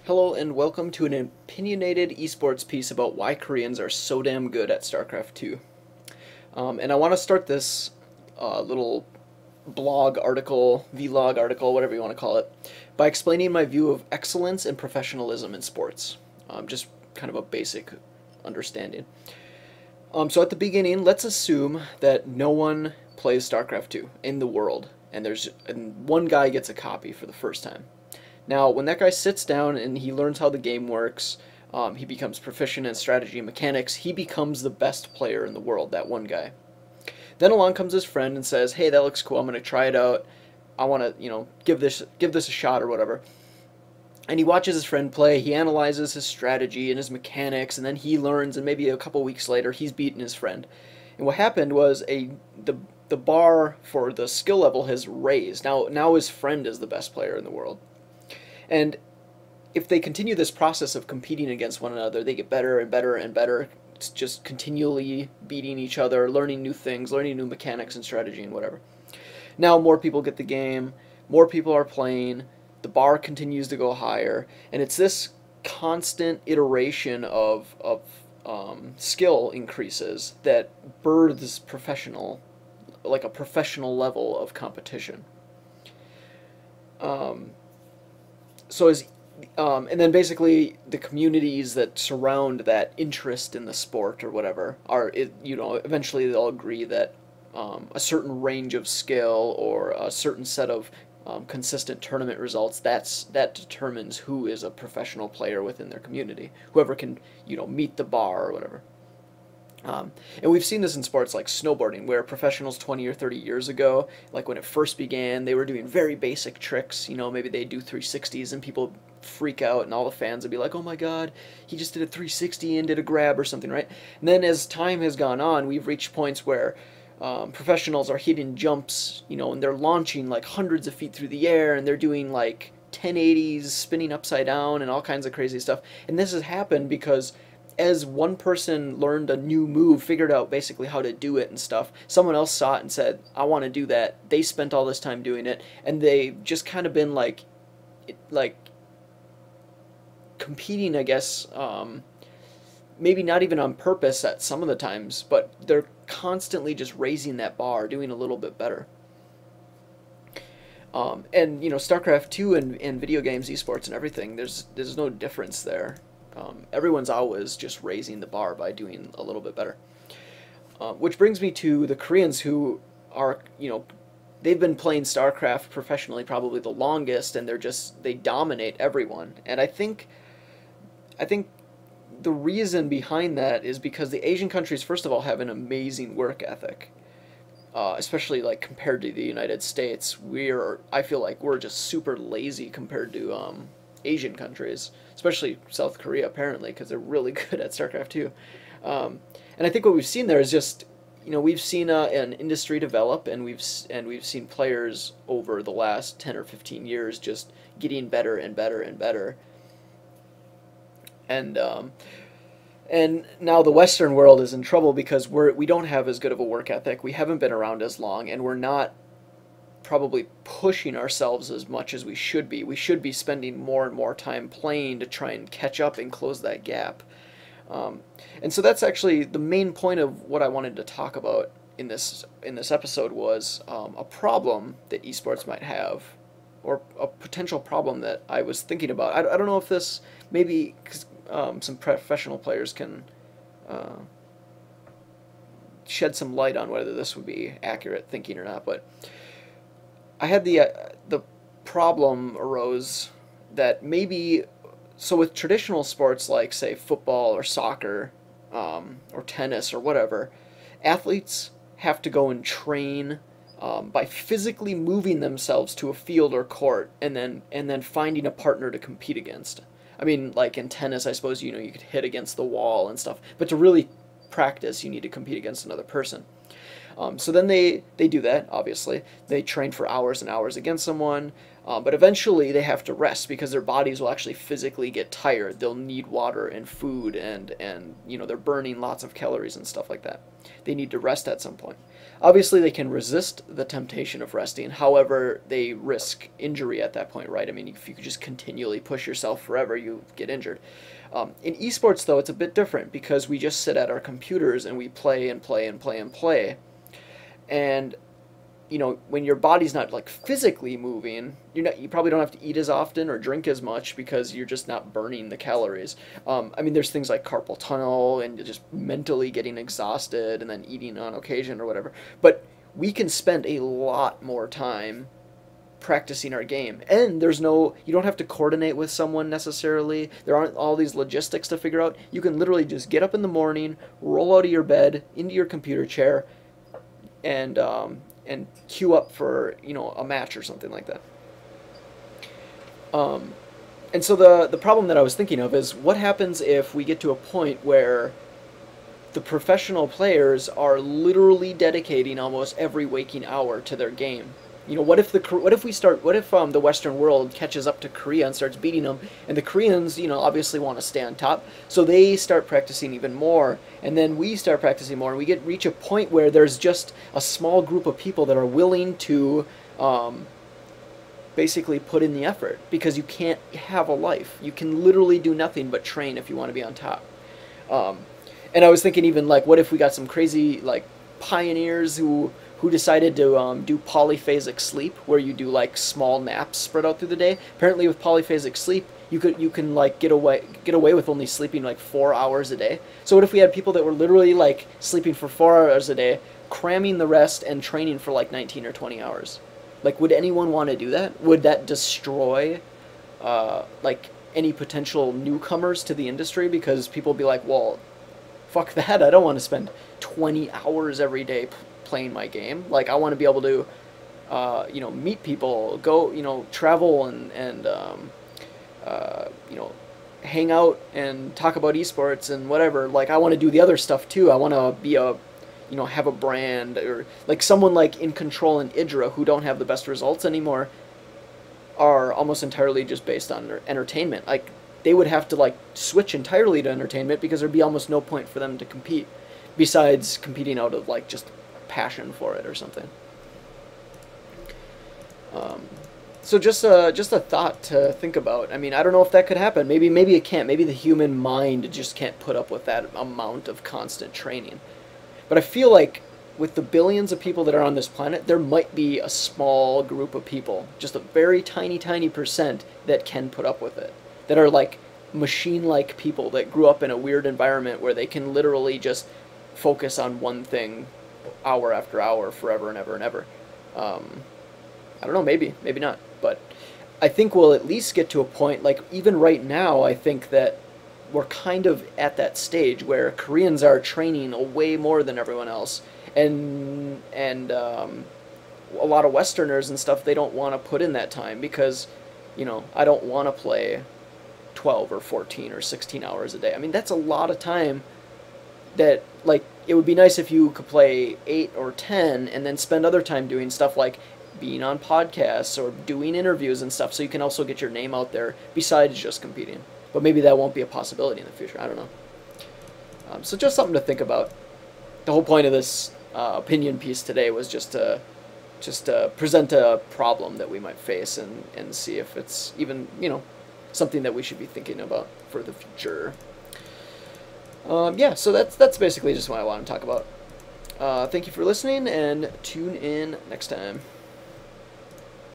Hello and welcome to an opinionated esports piece about why Koreans are so damn good at StarCraft 2. And I want to start this little blog article, vlog article, whatever you want to call it, by explaining my view of excellence and professionalism in sports. Just kind of a basic understanding. So at the beginning, let's assume that no one plays StarCraft 2 in the world, and one guy gets a copy for the first time. Now, when that guy sits down and he learns how the game works, he becomes proficient in strategy and mechanics, he becomes the best player in the world, that one guy. Then along comes his friend and says, hey, that looks cool, I'm going to try it out, I want to, give this a shot or whatever. And he watches his friend play, he analyzes his strategy and his mechanics, and then he learns, and maybe a couple weeks later, he's beaten his friend. And what happened was the bar for the skill level has raised. Now his friend is the best player in the world. And if they continue this process of competing against one another, they get better and better and better. It's just continually beating each other, learning new things, learning new mechanics and strategy and whatever. Now more people get the game, more people are playing, the bar continues to go higher, and it's this constant iteration of skill increases that births a professional level of competition. And then basically the communities that surround that interest in the sport or whatever eventually they'll agree that a certain range of skill or a certain set of consistent tournament results, that determines who is a professional player within their community. Whoever can, meet the bar or whatever. And we've seen this in sports like snowboarding, where professionals 20 or 30 years ago, like when it first began, they were doing very basic tricks. Maybe they'd do 360s and people freak out and all the fans would be like, oh my god, he just did a 360 and did a grab or something, right? And then as time has gone on, we've reached points where professionals are hitting jumps, and they're launching like hundreds of feet through the air, and they're doing like 1080s, spinning upside down and all kinds of crazy stuff. And this has happened because as one person learned a new move, figured out basically how to do it and stuff, someone else saw it and said, I want to do that. They spent all this time doing it, and they've just kind of been like competing, I guess, maybe not even on purpose at some of the times, but they're constantly just raising that bar, doing a little bit better. And StarCraft 2 and video games, esports and everything, there's no difference there. Everyone's always just raising the bar by doing a little bit better. Which brings me to the Koreans, who are, they've been playing StarCraft professionally probably the longest, and they dominate everyone. And I think the reason behind that is because the Asian countries, first of all, have an amazing work ethic. Especially like compared to the United States, I feel like we're just super lazy compared to Asian countries, especially South Korea apparently, because they're really good at StarCraft 2. And I think what we've seen there is just, we've seen an industry develop, and we've seen players over the last 10 or 15 years just getting better and better and better. And now the Western world is in trouble because we don't have as good of a work ethic. We haven't been around as long, and we're not probably pushing ourselves as much as we should be. We should be spending more and more time playing to try and catch up and close that gap. And so that's actually the main point of what I wanted to talk about in this episode was a problem that esports might have, or a potential problem that I was thinking about. I don't know if this maybe some professional players can shed some light on whether this would be accurate thinking or not, but I had the problem arose that maybe, so with traditional sports like, say, football or soccer or tennis or whatever, athletes have to go and train by physically moving themselves to a field or court and then finding a partner to compete against. I mean, like in tennis, I suppose, you could hit against the wall and stuff, but to really practice, you need to compete against another person. So then they do that, obviously. They train for hours and hours against someone, but eventually they have to rest because their bodies will actually physically get tired. They'll need water and food, and you know, they're burning lots of calories and stuff like that. They need to rest at some point. Obviously, they can resist the temptation of resting. However, they risk injury at that point, right? I mean, if you could just continually push yourself forever, you get injured. In esports, though, it's a bit different because we just sit at our computers and we play and play and play and play. And you know, when your body's not like physically moving, you probably don't have to eat as often or drink as much because you're just not burning the calories. I mean, there's things like carpal tunnel and just mentally getting exhausted and then eating on occasion or whatever. But we can spend a lot more time practicing our game, and you don't have to coordinate with someone necessarily. There aren't all these logistics to figure out. You can literally just get up in the morning, roll out of your bed into your computer chair, and queue up for, you know, a match or something like that. And so the problem that I was thinking of is, what happens if we get to a point where the professional players are literally dedicating almost every waking hour to their game? You know, what if the Western world catches up to Korea and starts beating them, and the Koreans, you know, obviously want to stay on top, so they start practicing even more, and then we start practicing more, and we reach a point where there's just a small group of people that are willing to basically put in the effort, because you can't have a life. You can literally do nothing but train if you want to be on top. And I was thinking, even like, what if we got some crazy like pioneers who decided to do polyphasic sleep, where you do like small naps spread out through the day. Apparently with polyphasic sleep, you can like get away with only sleeping like 4 hours a day. So what if we had people that were literally like sleeping for 4 hours a day, cramming the rest, and training for like 19 or 20 hours? Like, would anyone want to do that? Would that destroy like any potential newcomers to the industry? Because people would be like, well, fuck that, I don't want to spend 20 hours every day playing my game. Like, I want to be able to you know, meet people, go, you know, travel, and you know, hang out and talk about esports and whatever. Like, I want to do the other stuff too. I want to be you know, have a brand, or like someone like In Control and Idra, who don't have the best results anymore, are almost entirely just based on their entertainment. Like, they would have to like switch entirely to entertainment because there'd be almost no point for them to compete, besides competing out of like just passion for it or something. So just a thought to think about. I mean, I don't know if that could happen. Maybe it can't. Maybe the human mind just can't put up with that amount of constant training. But I feel like with the billions of people that are on this planet, there might be a small group of people, just a very tiny percent, that can put up with it. That are like machine-like people that grew up in a weird environment where they can literally just focus on one thing hour after hour, forever and ever and ever. I don't know, maybe not, but I think we'll at least get to a point, like even right now, I think that we're kind of at that stage where Koreans are training way more than everyone else, and a lot of Westerners and stuff, they don't want to put in that time because, you know, I don't want to play 12 or 14 or 16 hours a day. I mean, that's a lot of time that, like, it would be nice if you could play 8 or 10 and then spend other time doing stuff like being on podcasts or doing interviews and stuff, so you can also get your name out there besides just competing. But maybe that won't be a possibility in the future. I don't know. So just something to think about. The whole point of this opinion piece today was just to present a problem that we might face and see if it's even, you know, something that we should be thinking about for the future. Yeah, so that's basically just what I want to talk about. Thank you for listening, and tune in next time.